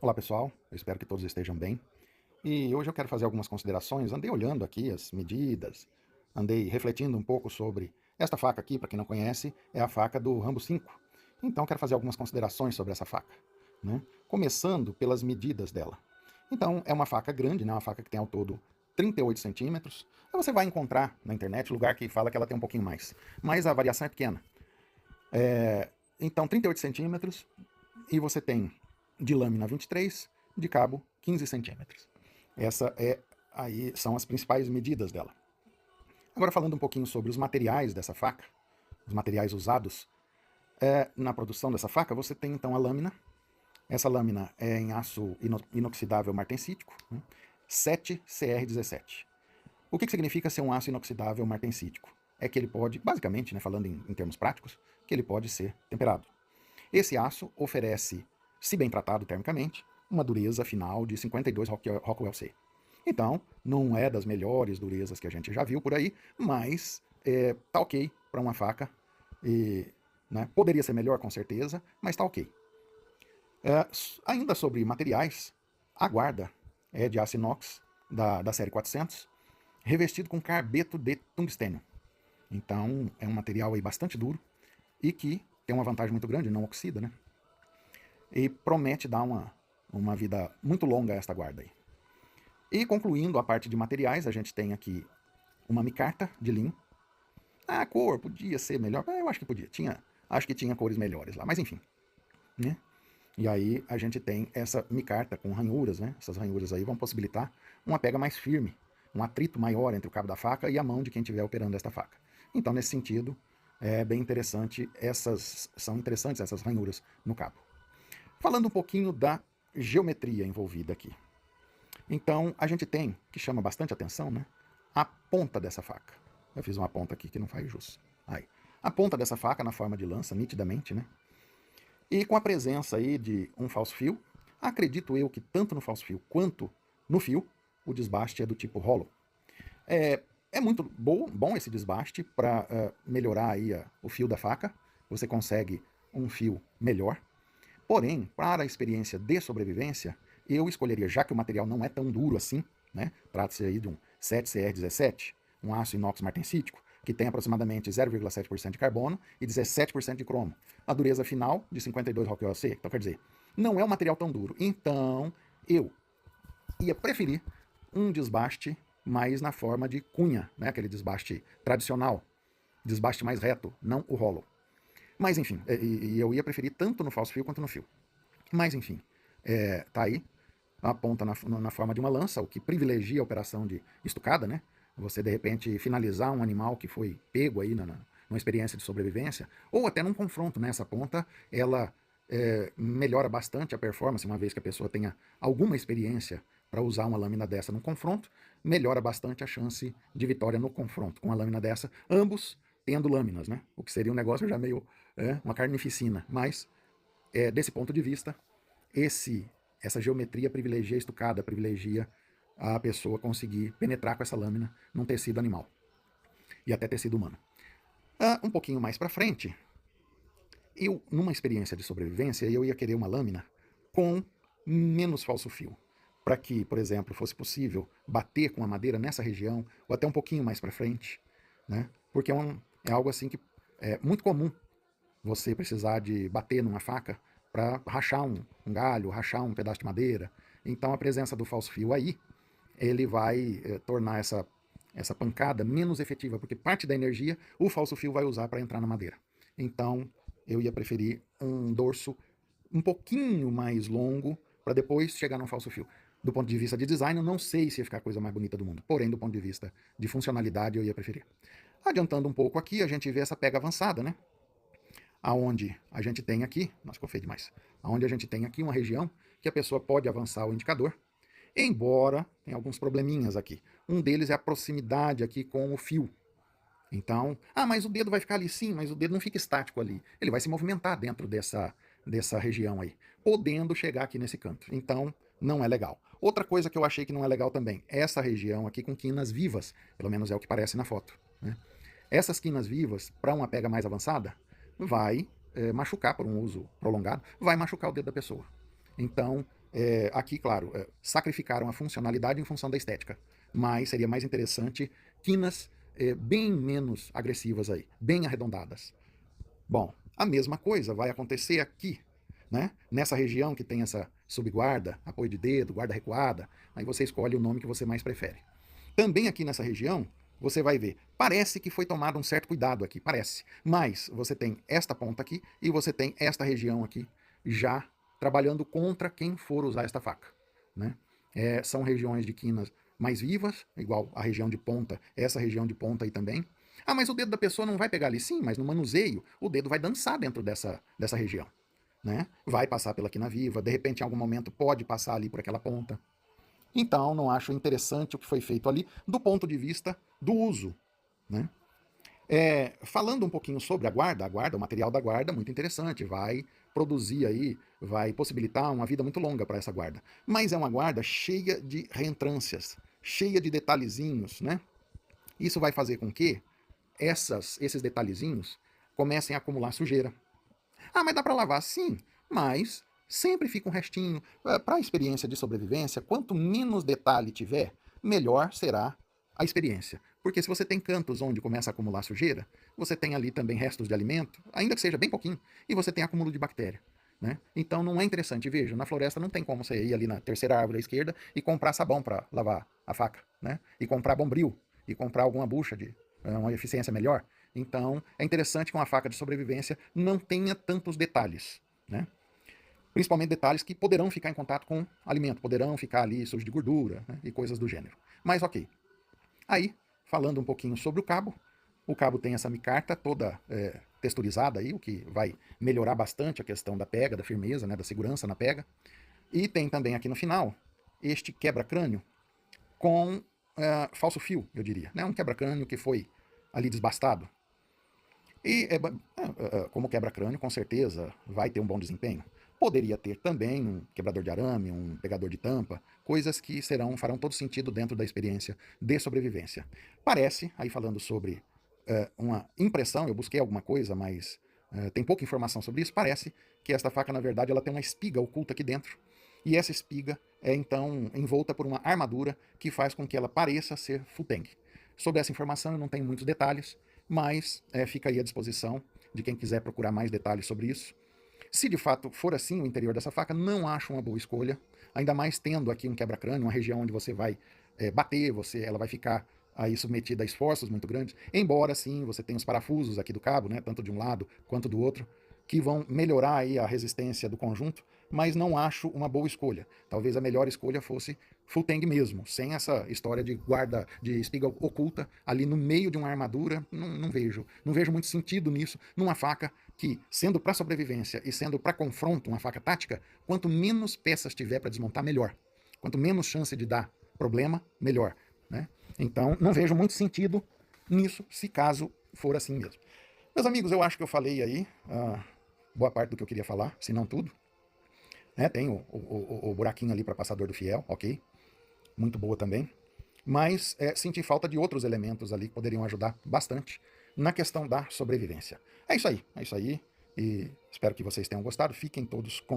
Olá pessoal, eu espero que todos estejam bem. E hoje eu quero fazer algumas considerações. Andei olhando aqui as medidas, andei refletindo um pouco sobre esta faca aqui, para quem não conhece, é a faca do Rambo 5. Então quero fazer algumas considerações sobre essa faca, né? Começando pelas medidas dela. Então é uma faca grande, né? Uma faca que tem ao todo 38 centímetros. Aí você vai encontrar na internet lugar que fala que ela tem um pouquinho mais, mas a variação é pequena. Então 38 centímetros, e você tem de lâmina 23, de cabo 15 centímetros. Essa é aí são as principais medidas dela. Agora falando um pouquinho sobre os materiais dessa faca, os materiais usados na produção dessa faca, você tem então a lâmina. Essa lâmina é em aço inoxidável martensítico, né? 7CR17. O que significa ser um aço inoxidável martensítico? É que ele pode, basicamente, né, falando em termos práticos, que ele pode ser temperado. Esse aço oferece, se bem tratado termicamente, uma dureza final de 52 Rockwell C. Então, não é das melhores durezas que a gente já viu por aí, mas tá ok para uma faca. E, né, poderia ser melhor com certeza, mas tá ok. Ainda sobre materiais, a guarda é de aço inox da série 400, revestido com carbeto de tungstênio. Então, é um material aí bastante duro e que tem uma vantagem muito grande, não oxida, né? E promete dar uma vida muito longa a esta guarda aí. E concluindo a parte de materiais, a gente tem aqui uma micarta de linho. A cor podia ser melhor, eu acho que podia. Acho que tinha cores melhores lá, mas enfim, né? E aí a gente tem essa micarta com ranhuras, né? Essas ranhuras aí vão possibilitar uma pega mais firme, um atrito maior entre o cabo da faca e a mão de quem estiver operando esta faca. Então, nesse sentido, é bem interessante, são interessantes essas ranhuras no cabo. Falando um pouquinho da geometria envolvida aqui. Então, a gente tem, que chama bastante atenção, né? A ponta dessa faca. Eu fiz uma ponta aqui que não faz jus. Aí. A ponta dessa faca na forma de lança, nitidamente, né? E com a presença aí de um falso fio, acredito eu que tanto no falso fio quanto no fio, o desbaste é do tipo hollow. É muito bom esse desbaste para melhorar aí o fio da faca. Você consegue um fio melhor. Porém, para a experiência de sobrevivência, eu escolheria, já que o material não é tão duro assim, né? Trata-se aí de um 7CR17, um aço inox martensítico, que tem aproximadamente 0,7% de carbono e 17% de cromo. A dureza final de 52 Rockwell C, então quer dizer, não é um material tão duro. Então, eu ia preferir um desbaste mais na forma de cunha, né? Aquele desbaste tradicional, desbaste mais reto, não o hollow. Mas enfim, eu ia preferir tanto no falso fio quanto no fio. Mas enfim, tá aí a ponta na forma de uma lança, o que privilegia a operação de estucada, né? Você de repente finalizar um animal que foi pego aí numa experiência de sobrevivência, ou até num confronto, né? Essa ponta, ela melhora bastante a performance, uma vez que a pessoa tenha alguma experiência para usar uma lâmina dessa num confronto, melhora bastante a chance de vitória no confronto com uma lâmina dessa, ambos tendo lâminas, né? O que seria um negócio já meio uma carnificina, mas desse ponto de vista, essa geometria privilegia a estucada, privilegia a pessoa conseguir penetrar com essa lâmina num tecido animal e até tecido humano. Um pouquinho mais para frente, numa experiência de sobrevivência, eu ia querer uma lâmina com menos falso fio, para que, por exemplo, fosse possível bater com a madeira nessa região ou até um pouquinho mais para frente, né? Porque é algo assim que é muito comum você precisar de bater numa faca para rachar um galho, rachar um pedaço de madeira. Então a presença do falso fio aí, ele vai tornar essa pancada menos efetiva, porque parte da energia o falso fio vai usar para entrar na madeira. Então eu ia preferir um dorso um pouquinho mais longo para depois chegar no falso fio. Do ponto de vista de design, eu não sei se ia ficar a coisa mais bonita do mundo. Porém, do ponto de vista de funcionalidade, eu ia preferir. Adiantando um pouco aqui, a gente vê essa pega avançada, né? Aonde a gente tem aqui, nossa, ficou feio demais, aonde a gente tem aqui uma região que a pessoa pode avançar o indicador, embora tem alguns probleminhas aqui. Um deles é a proximidade aqui com o fio. Então, mas o dedo vai ficar ali, sim, mas o dedo não fica estático ali. Ele vai se movimentar dentro dessa região aí, podendo chegar aqui nesse canto. Então, não é legal. Outra coisa que eu achei que não é legal também, essa região aqui com quinas vivas, pelo menos é o que parece na foto, né? Essas quinas vivas, para uma pega mais avançada, vai machucar por um uso prolongado, vai machucar o dedo da pessoa. Então, Aqui, claro, sacrificaram a funcionalidade em função da estética, mas seria mais interessante quinas bem menos agressivas aí, bem arredondadas. Bom, a mesma coisa vai acontecer aqui, né? Nessa região que tem essa subguarda, apoio de dedo, guarda recuada, aí você escolhe o nome que você mais prefere. Também aqui nessa região, você vai ver, parece que foi tomado um certo cuidado aqui, parece, mas você tem esta ponta aqui e você tem esta região aqui já trabalhando contra quem for usar esta faca, né? São regiões de quinas mais vivas, igual a região de ponta, essa região de ponta aí também. Ah, mas o dedo da pessoa não vai pegar ali? Sim, mas no manuseio, o dedo vai dançar dentro dessa região, né? Vai passar pela quina viva, de repente em algum momento pode passar ali por aquela ponta. Então, não acho interessante o que foi feito ali do ponto de vista do uso, né? Falando um pouquinho sobre a guarda, o material da guarda, muito interessante, vai produzir aí, vai possibilitar uma vida muito longa para essa guarda. Mas é uma guarda cheia de reentrâncias, cheia de detalhezinhos, né? Isso vai fazer com que esses detalhezinhos comecem a acumular sujeira. Ah, mas dá para lavar? Sim, mas sempre fica um restinho. Para a experiência de sobrevivência, quanto menos detalhe tiver, melhor será a experiência. Porque se você tem cantos onde começa a acumular sujeira, você tem ali também restos de alimento, ainda que seja bem pouquinho, e você tem acúmulo de bactéria. Né? Então não é interessante. Veja, na floresta não tem como você ir ali na terceira árvore à esquerda e comprar sabão para lavar a faca, né? E comprar bombril, e comprar alguma bucha de uma eficiência melhor. Então é interessante que uma faca de sobrevivência não tenha tantos detalhes, né? Principalmente detalhes que poderão ficar em contato com alimento, poderão ficar ali sujos de gordura, né? E coisas do gênero. Mas ok. Aí, falando um pouquinho sobre o cabo tem essa micarta toda texturizada aí, o que vai melhorar bastante a questão da pega, da firmeza, né, da segurança na pega. E tem também aqui no final este quebra-crânio com falso fio, eu diria. Né? Um quebra-crânio que foi ali desbastado. E como quebra-crânio, com certeza vai ter um bom desempenho. Poderia ter também um quebrador de arame, um pegador de tampa, coisas que farão todo sentido dentro da experiência de sobrevivência. Parece, aí falando sobre uma impressão, eu busquei alguma coisa, mas tem pouca informação sobre isso, parece que esta faca, na verdade, ela tem uma espiga oculta aqui dentro, e essa espiga é então envolta por uma armadura que faz com que ela pareça ser Futeng. Sobre essa informação eu não tenho muitos detalhes, mas fica aí à disposição de quem quiser procurar mais detalhes sobre isso. Se de fato for assim o interior dessa faca, não acho uma boa escolha, ainda mais tendo aqui um quebra-crânio, uma região onde você vai bater, ela vai ficar aí submetida a esforços muito grandes, embora sim você tenha os parafusos aqui do cabo, né, tanto de um lado quanto do outro, que vão melhorar aí a resistência do conjunto, mas não acho uma boa escolha. Talvez a melhor escolha fosse Futeng mesmo, sem essa história de guarda, de espiga oculta ali no meio de uma armadura. Não vejo muito sentido nisso, numa faca que, sendo para sobrevivência e sendo para confronto, uma faca tática, quanto menos peças tiver para desmontar, melhor. Quanto menos chance de dar problema, melhor. Né? Então, não vejo muito sentido nisso, se caso for assim mesmo. Meus amigos, eu acho que eu falei aí boa parte do que eu queria falar, se não tudo. Né? Tem o buraquinho ali para passador do fiel, ok? Muito boa também. Mas senti falta de outros elementos ali que poderiam ajudar bastante na questão da sobrevivência. É isso aí. E espero que vocês tenham gostado. Fiquem todos com Deus.